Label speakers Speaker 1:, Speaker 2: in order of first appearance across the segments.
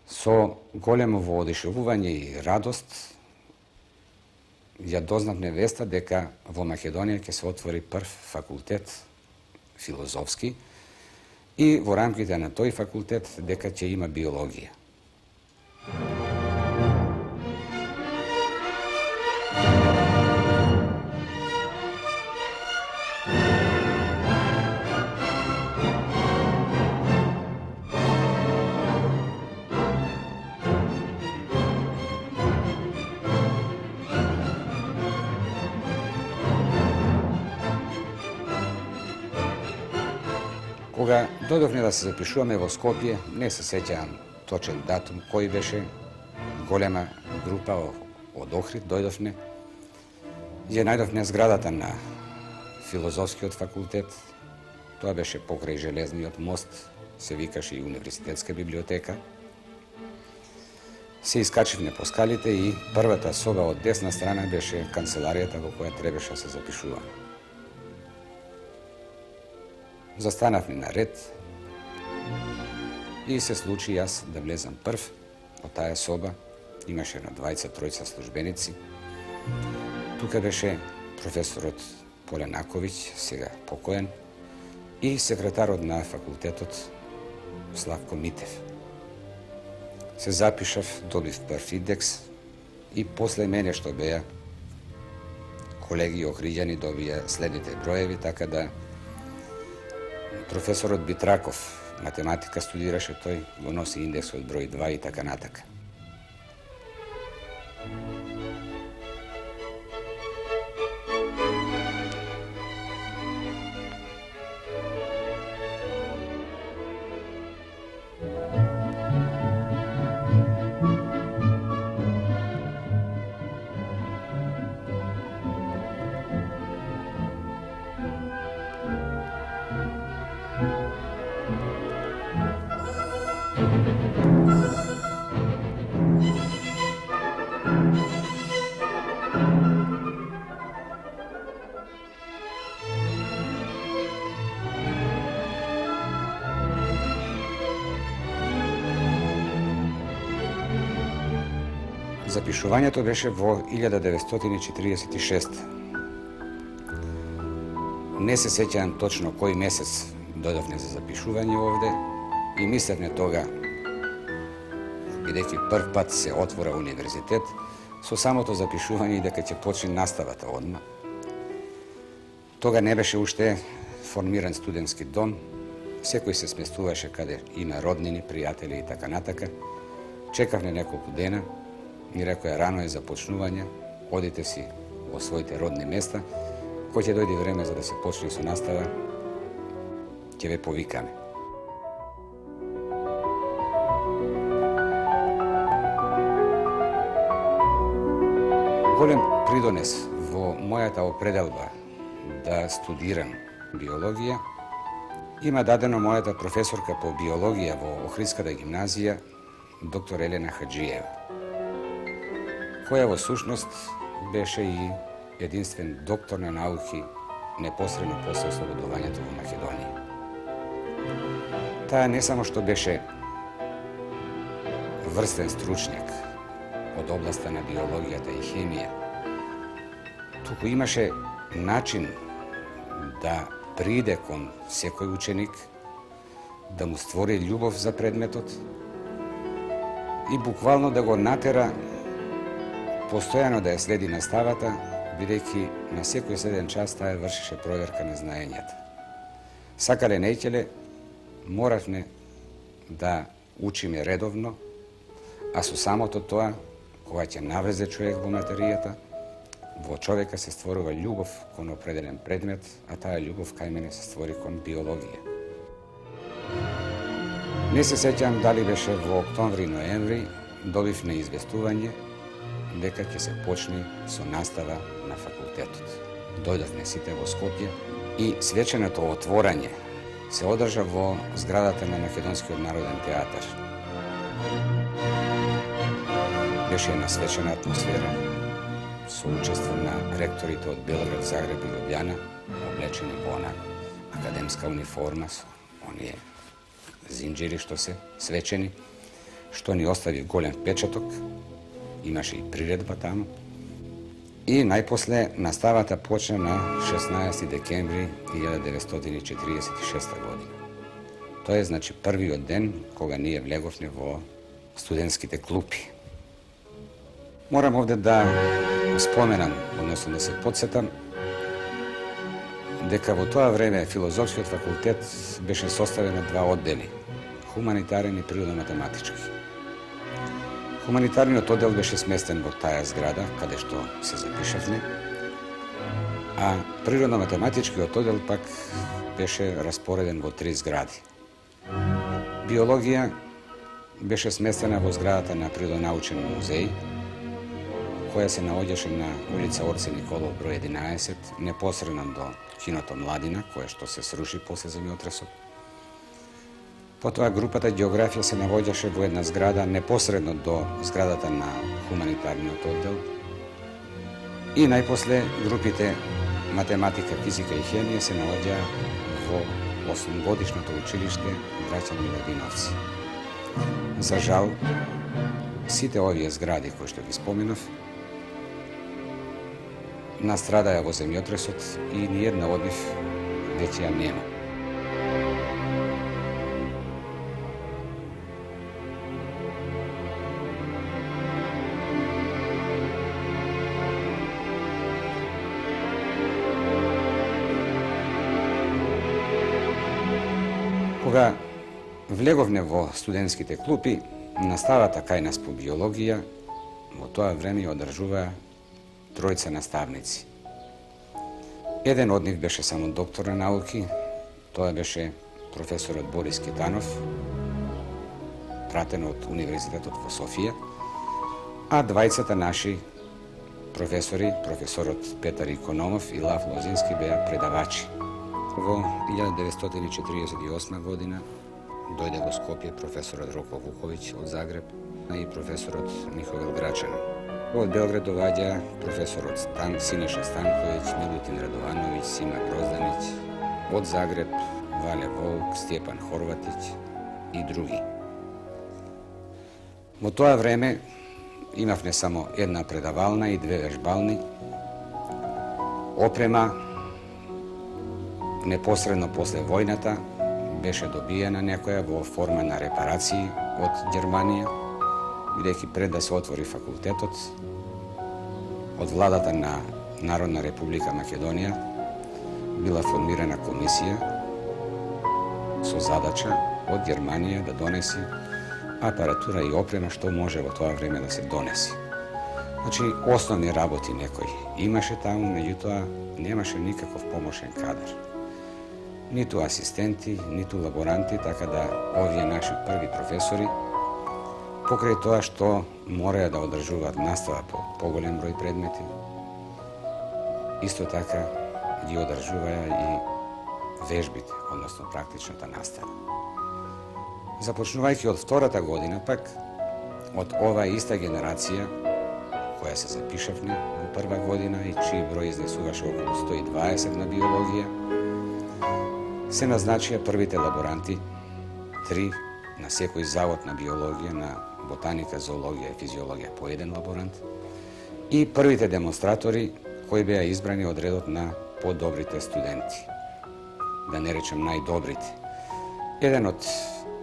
Speaker 1: Со големо воодушевување и радост ја дознавме веста дека во Македонија ќе се отвори прв факултет филозофски и во рамките на тој факултет дека ќе има биологија. Кога дојдовме да се запишуваме во Скопје, не се сеќавам точен датум кој беше, голема група од Охрид дојдовме. Ја најдовме зградата на филозофскиот факултет. Тоа беше покрај железниот мост, се викаше и универзитетска библиотека. Се искачивме по скалите и првата соба од десна страна беше канцеларијата во која требаше да се запишуваме. Застанавме на ред и се случи јас да влезам прв во таа соба. Имаше на 20-тројца службеници. Тука беше професорот Поленаковиќ, сега покоен, и секретарот на факултетот Славко Митев. Се запишав, добив прв индекс и после мене што беа колеги охриѓани добија следните броеви, така да професорот Битраков, математика студираше, тој го носи индекс од број 2 и така натака. Запишувањето беше во 1946. Не се сеќавам точно кој месец дојдовме за запишување овде и мислевме тога, бидејќи прв пат се отвора универзитет, со самото запишување и дека ќе почне наставата одма. Тога не беше уште формиран студентски дом, секој се сместуваше каде има роднини, пријатели и така натака. Чекавме неколку дена, ми рекоја рано е започнување, одите си во своите родни места, кој ќе дојде време за да се почне со настава, ќе ве повикаме. Голем придонес во мојата определба да студирам биологија има дадено мојата професорка по биологија во Охридската гимназија, доктор Елена Хаджиева, која во сушност беше и единствен доктор на науки непосредно после ослободувањето во Македонија. Таа не само што беше врстен стручњак од областа на биологијата и хемија, туку имаше начин да приде кон секој ученик, да му створи љубов за предметот и буквално да го натера постојано да ја следи наставата, бидејќи на секој следен час таа вршеше проверка на знаењата. Сакале не ќеле, моравме да учиме редовно, а со самото тоа, кога ќе навлезе човек во материјата, во човека се створува љубов кон определен предмет, а таа љубов кај мене се створи кон биологија. Не се сеќам дали беше во октомври-ноември, добивме известување дека ќе се почне со настава на факултетот. Дојдовме сите во Скопје и свеченото отворање се одржа во зградата на Македонскиот народен театар. Беше една свечена атмосфера со учество на ректорите од Белград, Загреб и Лјубљана, облечени во она академска униформа со оние зинџири што се свечени. što ni ostavi golem pečatok, imaše i priredba tamo. I najposle nastavata počne na 16. dekembri 1946. godine. To je znači prvi od den koga nije vljegovne vo studentskite klupi. Moram ovdje da spomenam, odnosno da se podsjetam, дека во тоа време филозофскиот факултет беше составен од два оддели, хуманитарен и природно-математички. Хуманитарниот оддел беше сместен во таа зграда, каде што се запишавме, а природно-математичкиот оддел пак беше распореден во три згради. Биологија беше сместена во зградата на Природонаучен музеј, која се наоѓаше на улица Орце Николов број 11, непосредно до киното Младина, кое што се сруши после земјотресот. Потоа групата географија се наоѓаше во една зграда непосредно до зградата на хуманитарниот оддел. И најпосле групите математика, физика и хемија се наоѓаа во осмогодишното училиште Браќа Миловиновци. За жал, сите овие згради кои што ги споменав настрадаја во земјотресот и ниједна од нив веќе ја нема. Кога влеговне во студентските клупи, наставата кај нас по биологија во тоа време одржуваа тројца наставници. Еден од нив беше само доктор на науки, тоа беше професорот Борис Кетанов, пратен од Универзитетот во Софија, а двајцата наши професори, професорот Петар Икономов и Лав Лозински, беа предавачи. Во 1948 година дојде во Скопје професорот Роко Вуковиќ од Загреб и професорот Михаил Грачанин. Од Белград доаѓа професорот Синеша Станковиќ, Милутин Радовановиќ, Сима Грозданиќ, од Загреб Вале Волк, Стјепан Хорватиќ и други. Во тоа време имавме само една предавална и две вежбални. Опрема непосредно после војната беше добиена некоја во форма на репарации од Германија, бидејќи пред да се отвори факултетот, од владата на Народна република Македонија била формирана комисија со задача од Германија да донеси апаратура и опрема што може во тоа време да се донеси. Значи, основни работи некој имаше таму, меѓутоа немаше никаков помошен кадар. Ниту асистенти, ниту лаборанти, така да овие наши први професори, покрај тоа што мораја да одржуваат настава по поголем број предмети, исто така ги одржуваја и вежбите, односно практичната настава. Започнувајќи од втората година, пак, од оваа иста генерација, која се запишавме во прва година и чиј број изнесуваше околу 120 на биологија, се назначија првите лаборанти, 3 на секој завод на биологија, на ботаника, зоологија и физиологија по еден лаборант, и првите демонстратори кои беа избрани од редот на подобрите студенти, да не речем најдобрите. Еден од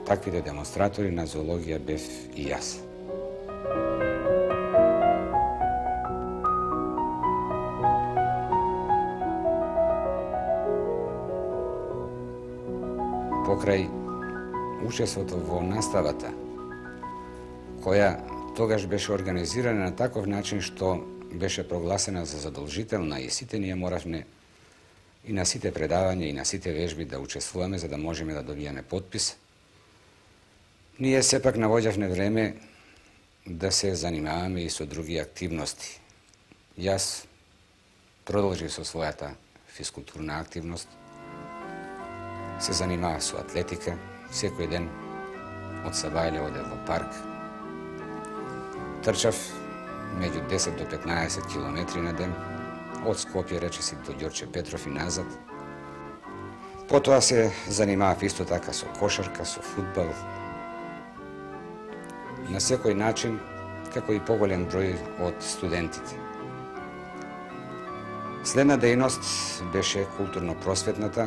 Speaker 1: таквите демонстратори на зоологија бев и јас. Покрај учеството во наставата, која тогаш беше организирана на таков начин што беше прогласена за задолжителна и сите ние моравме и на сите предавања и на сите вежби да учествуваме за да можеме да добиеме подпис. Ние сепак наоѓавме време да се занимаваме и со други активности. Јас продолжив со својата физкултурна активност, се занимава со атлетика, секој ден од Сабајле одев во парк. Трчав меѓу 10 до 15 километри на ден, од Скопје речиси до Ѓорче Петров и назад. Потоа се занимавав исто така со кошарка, со фудбал на секој начин, како и поголем број од студентите. Следна дејност беше културно-просветната.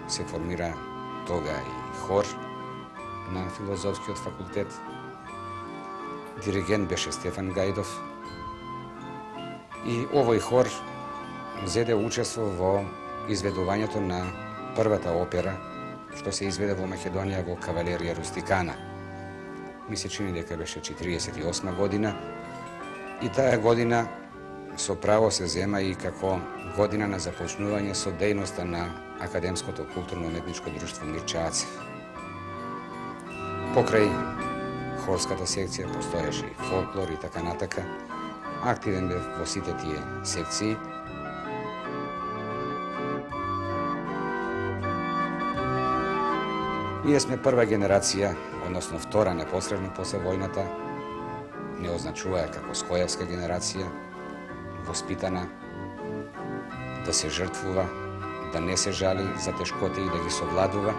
Speaker 1: Се формира тога и хор на Филозофскиот факултет. Диригент беше Стефан Гајдов. И овој хор зеде учество во изведувањето на првата опера што се изведе во Македонија во Кавалерија Рустикана. Ми се чини дека беше 48 година и таа година со право се зема и како година на започнување со дејноста на Академското културно-уметничко друштво Мирче Ацев. Покрај хорската секција постоеше и фолклор и така натака. Активен бев во сите тие секции. Ние сме прва генерација, односно втора непосредно после војната, не означува како скојевска генерација, воспитана да се жртвува, да не се жали за тешкоти и да ги совладува.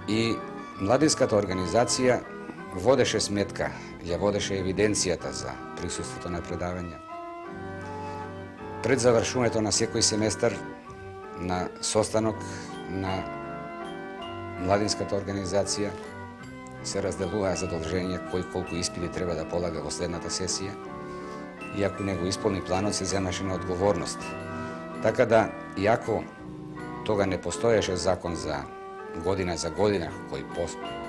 Speaker 1: И младинската организација водеше сметка, ја водеше евиденцијата за присуството на предавања. Пред завршувањето на секој семестар на состанок на младинската организација се разделуваа задолженија кој колку испити треба да полага во следната сесија и ако не го исполни планот се земаше на одговорност. Така да, иако тога не постоеше закон за година кој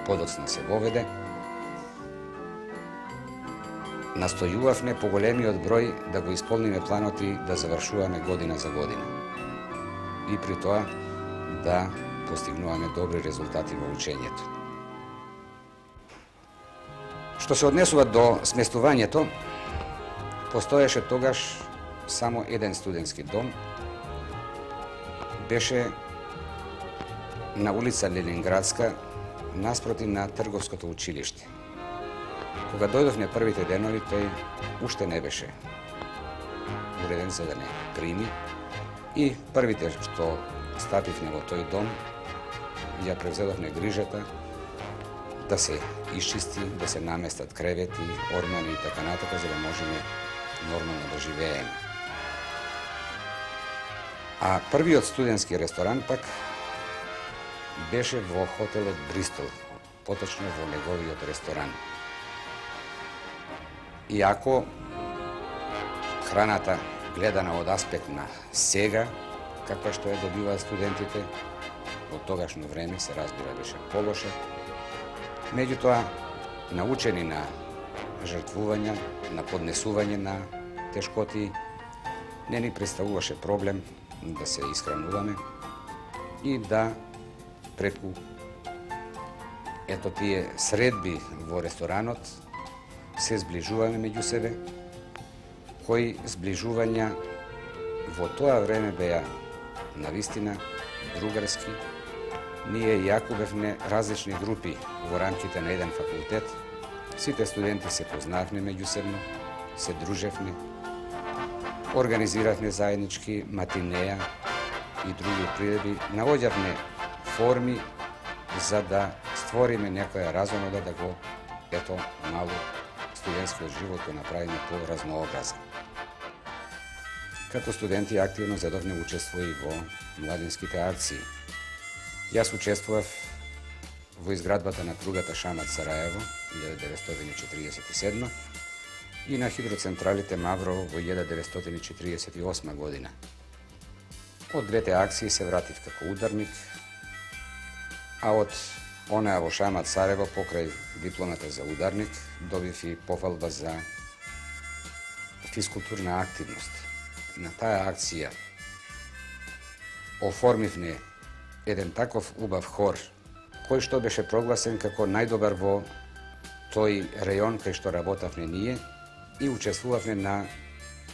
Speaker 1: подоцна се воведе, настојувавме поголемиот број да го исполниме планот и да завршуваме година за година. И при тоа да постигнуваме добри резултати во учењето. Што се однесува до сместувањето, постоеше тогаш само еден студентски дом. Беше на улица Ленинградска, наспроти на Трговското училиште. Кога дојдовме првите денови, тој уште не беше уреден за да не прими и првите што стапивме во тој дом, ја превзедовме грижата да се исчисти, да се наместат кревети, ормани и така натака, за да можеме нормално да живееме. А првиот студентски ресторан пак беше во хотелот Бристол, поточно во неговиот ресторан. Иако храната гледана од аспект на сега, каква што ја добиваат студентите, во тогашно време се разбира беше полоша. Меѓутоа, научени на жртвување, на поднесување на тешкоти, не ни представуваше проблем да се исхрануваме и да преку ето тие средби во ресторанот се зближуваме меѓу себе, кои зближувања во тоа време беа навистина другарски. Ние иако бевме различни групи во рамките на еден факултет, сите студенти се познавме меѓусебно, се дружевме, организиравме заеднички матинеја и други придеби, наоѓавме форми за да створиме некоја разонода да го ето мало студентскиот живот го направиме по-разнообразен. Како студенти активно зедовме учество и во младинските акции. Јас учествував во изградбата на пругата Шамат-Сараево 1947 и на хидроцентралите Маврово во 1948 година. Од двете акции се вратив како ударник, а од онаа во Шамат-Сараево покрај дипломата за ударник добив и пофалба за физкултурна активност. На таа акција оформивме еден таков убав хор, кој што беше прогласен како најдобар во тој рејон кај што работавме ние и учествувавме на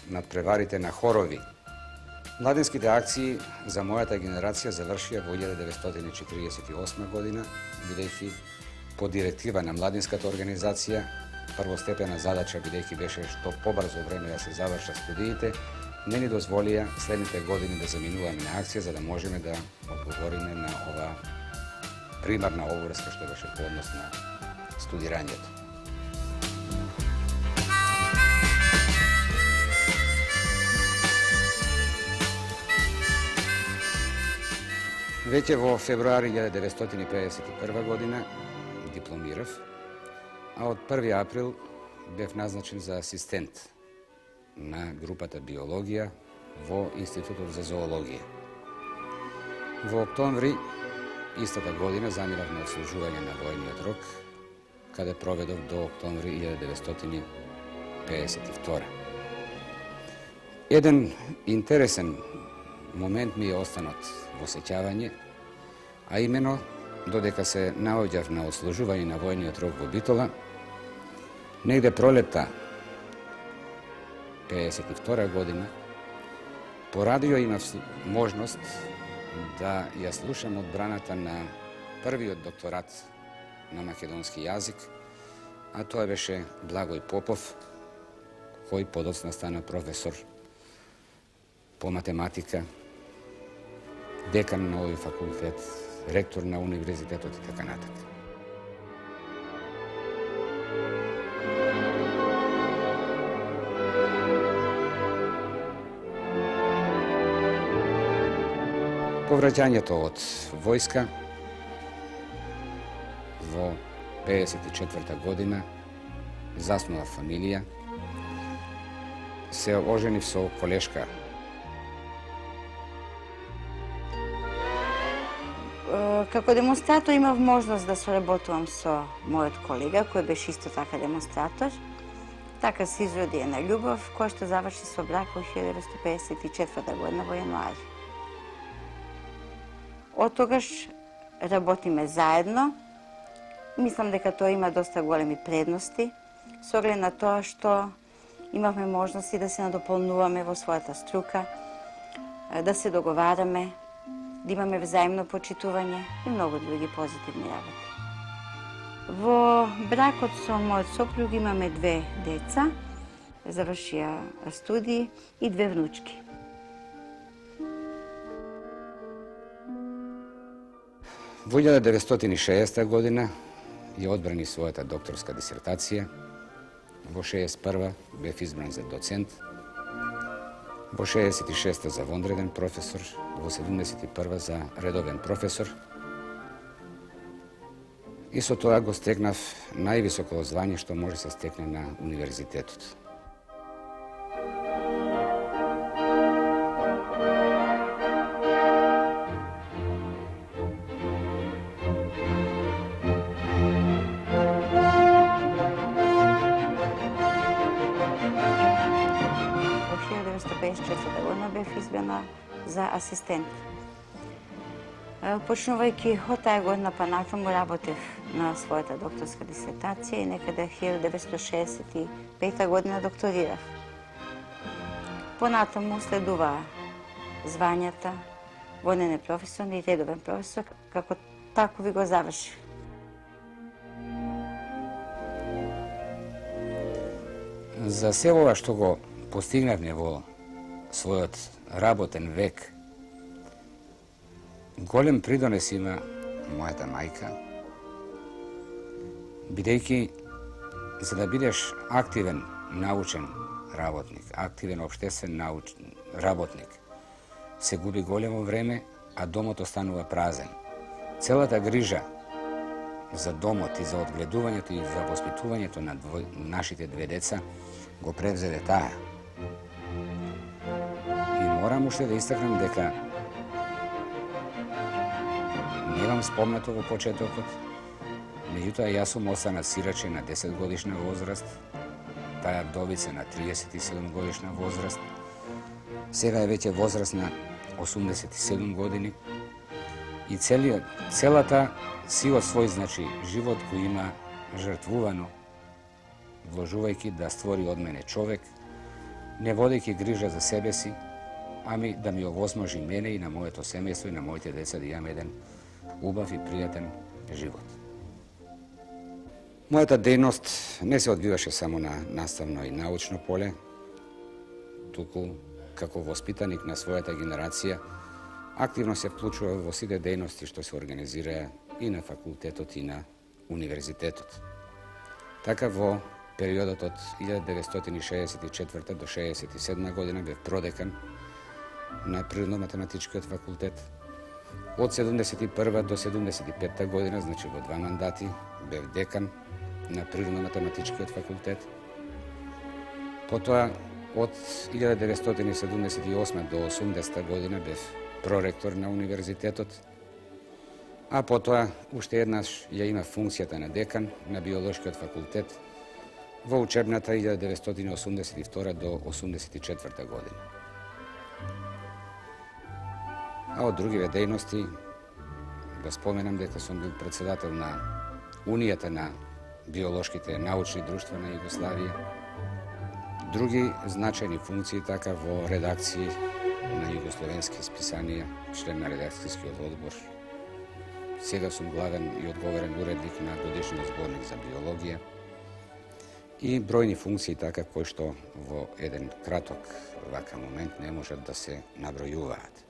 Speaker 1: надпреварите на хорови. Младинските акции за мојата генерација завршија во 1948 година, бидејќи по директива на младинската организација, првостепена задача бидејќи беше што побрзо време да се завршат студиите, не ни дозволија следните години да заминуваме на акција за да можеме да одговориме на ова примарна обврска што беше по однос на студирањето. Веќе во февруари 1951 година дипломирав, а од 1 април бев назначен за асистент на групата биологија во Институтот за зоологија. Во октомври истата година замирав на отслужување на војниот рок, каде проведов до октомври 1952. Еден интересен момент ми е останат во сеќавање, а именно додека се наоѓав на отслужување на војниот рок во Битола, негде пролетта 52 година, по радио имав можност да ја слушам одбраната на првиот докторат на македонски јазик, а тоа беше Благој Попов, кој подоцна стана професор по математика, декан на овој факултет, ректор на универзитетот и така натаму. По враќањето од војска во 54 година заснува фамилија, се оженив со колешка.
Speaker 2: Како демонстратор имав можност да соработувам со мојот колега, кој беше исто така демонстратор. Така се изроди една љубов, која што заврши со брак во 1954 година во јануари. Од тогаш работиме заедно. Мислам дека тоа има доста големи предности, со оглед на тоа што имавме можности да се надополнуваме во својата струка, да се договараме, да имаме взаимно почитување и многу други позитивни работи. Во бракот со мојот сопруг имаме 2 деца, завршија студии и 2 внучки.
Speaker 1: Во 1960 година ја одбрани својата докторска дисертација. Во 61 бев избран за доцент. Во 66 за вонреден професор, во 71 за редовен професор. И со тоа го стекнав највисоко звање што може се стекне на универзитетот.
Speaker 2: Бев избрана за асистент. Почнувајќи од таа година па натаму работев на својата докторска дисертација и некаде 1965 година докторирав. Понатаму следува звањата военен професор и редовен професор, како такови го завршив.
Speaker 1: За се ова што го постигнавме во својот работен век, голем придонес има мојата мајка, бидејќи за да бидеш активен научен работник, активен општествен работник, се губи големо време, а домот останува празен. Целата грижа за домот и за одгледувањето и за воспитувањето на нашите 2 деца го превзеде таа. Морам уште да истакнам дека немам спомнато во почетокот, меѓутоа јас сум останат сираче на 10 годишна возраст, таа вдовица на 37 годишна возраст, сега е веќе возраст на 87 години и целата сила свој, значи, живот го има жртвувано, вложувајќи да створи од мене човек, не водејќи грижа за себе си, ами да ми овозможи мене и на моето семејство и на моите деца да имаме еден убав и пријатен живот. Мојата дејност не се одвиваше само на наставно и научно поле, туку како воспитаник на својата генерација, активно се вклучува во сите дејности што се организираа и на факултетот и на универзитетот. Така во периодот од 1964 до 1967 година бев продекан на Природно-математичкиот факултет. Од 1971 до 1975 година, значи во 2 мандати, бев декан на Природно-математичкиот факултет. Потоа, од 1978 до 1980 година бев проректор на универзитетот, а потоа уште еднаш ја има функцијата на декан на Биолошкиот факултет во учебната 1982 до 1984 година. А од другиве дејности да споменам дека сум бил председател на Унијата на биолошките научни друштва на Југославија, други значајни функции така во редакции на југословенски списанија, член на редакцијскиот одбор. Сега сум главен и одговорен уредник на годишниот зборник за биологија и бројни функции така кои што во еден краток вака момент не можат да се набројуваат.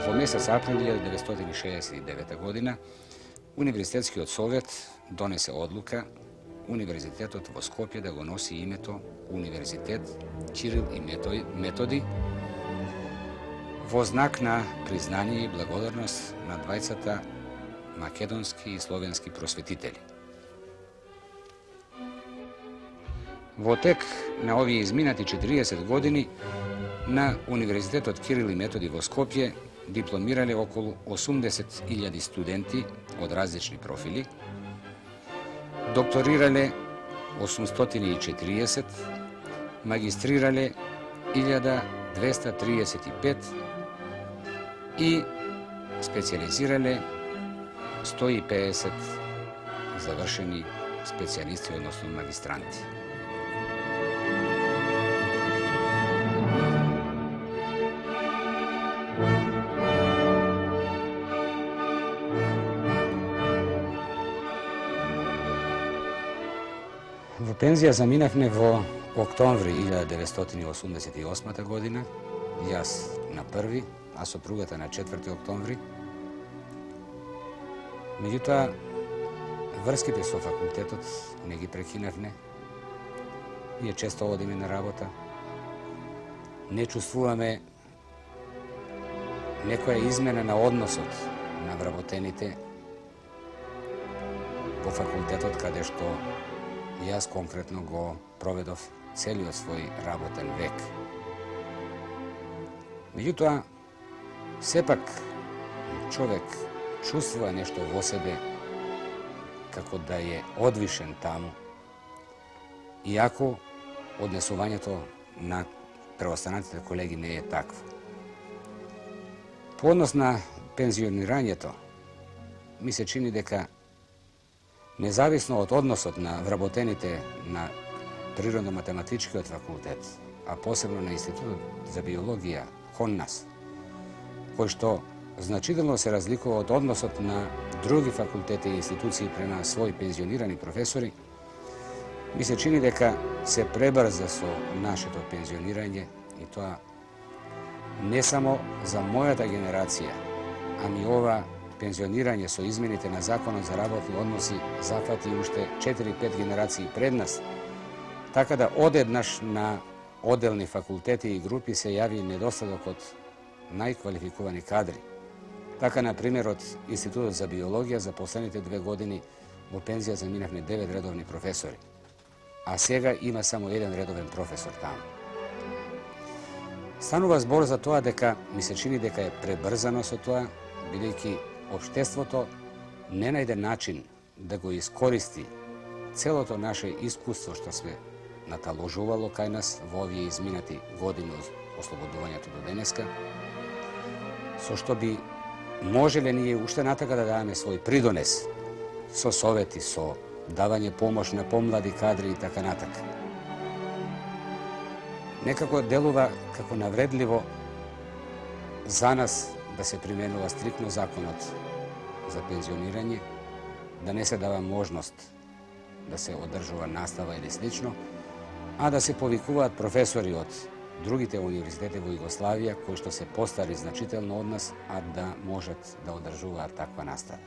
Speaker 1: Во месец април 1969 година Универзитетскиот совет донесе одлука Универзитетот во Скопје да го носи името Универзитет Кирил и Методи во знак на признание и благодарност на двајцата македонски и словенски просветители. Во тек на овие изминати 40 години на Универзитетот Кирил и Методи во Скопје дипломирале околу 80.000 студенти од различни профили, докторирале 840, магистрирале 1235 и специализирале 150 завршени специјалисти, односно магистранти. Во пензија заминавме во октомври 1988 година, јас на 1, а сопругата на 4 октомври. Меѓутоа, врските со факултетот не ги прекинавме. Ние често одиме на работа. Не чувствуваме некоја измена на односот на вработените во факултетот, каде што јас конкретно го проведов целиот свој работен век. Меѓутоа, сепак човек чувствува нешто во себе како да е одвишен таму, иако однесувањето на преостанатите колеги не е такво. По однос на пензионирањето, ми се чини дека независно од односот на вработените на Природно-математичкиот факултет, а посебно на Институтот за биологија кон нас, кој што значително се разликува од односот на други факултети и институции према своји пензионирани професори, ми се чини дека се пребрза со нашето пензионирање, и тоа не само за мојата генерација, ами ова пензионирање со измените на Законот за работни односи зафати уште 4-5 генерации пред нас, така да одеднаш на одделни факултети и групи се јави недостаток од најквалификувани кадри. Така, например, од Институтот за биологија за последните 2 години во пензија заминавме 9 редовни професори, а сега има само 1 редовен професор таму. Станува збор за тоа дека ми се чини дека е пребрзано со тоа, бидејќи општеството не најде начин да го искористи целото наше искуство што сме наталожувало кај нас во овие изминати години од ослободувањето до денеска, со што би можеле ние уште натака да даваме свој придонес со совети, со давање помош на помлади кадри и така натака. Некако делува како навредливо за нас да се применува стриктно законот за пензионирање, да не се дава можност да се одржува настава или слично, а да се повикуваат професори од другите универзитети во Југославија кои што се постари значително од нас, а да можат да одржуваат таква настава.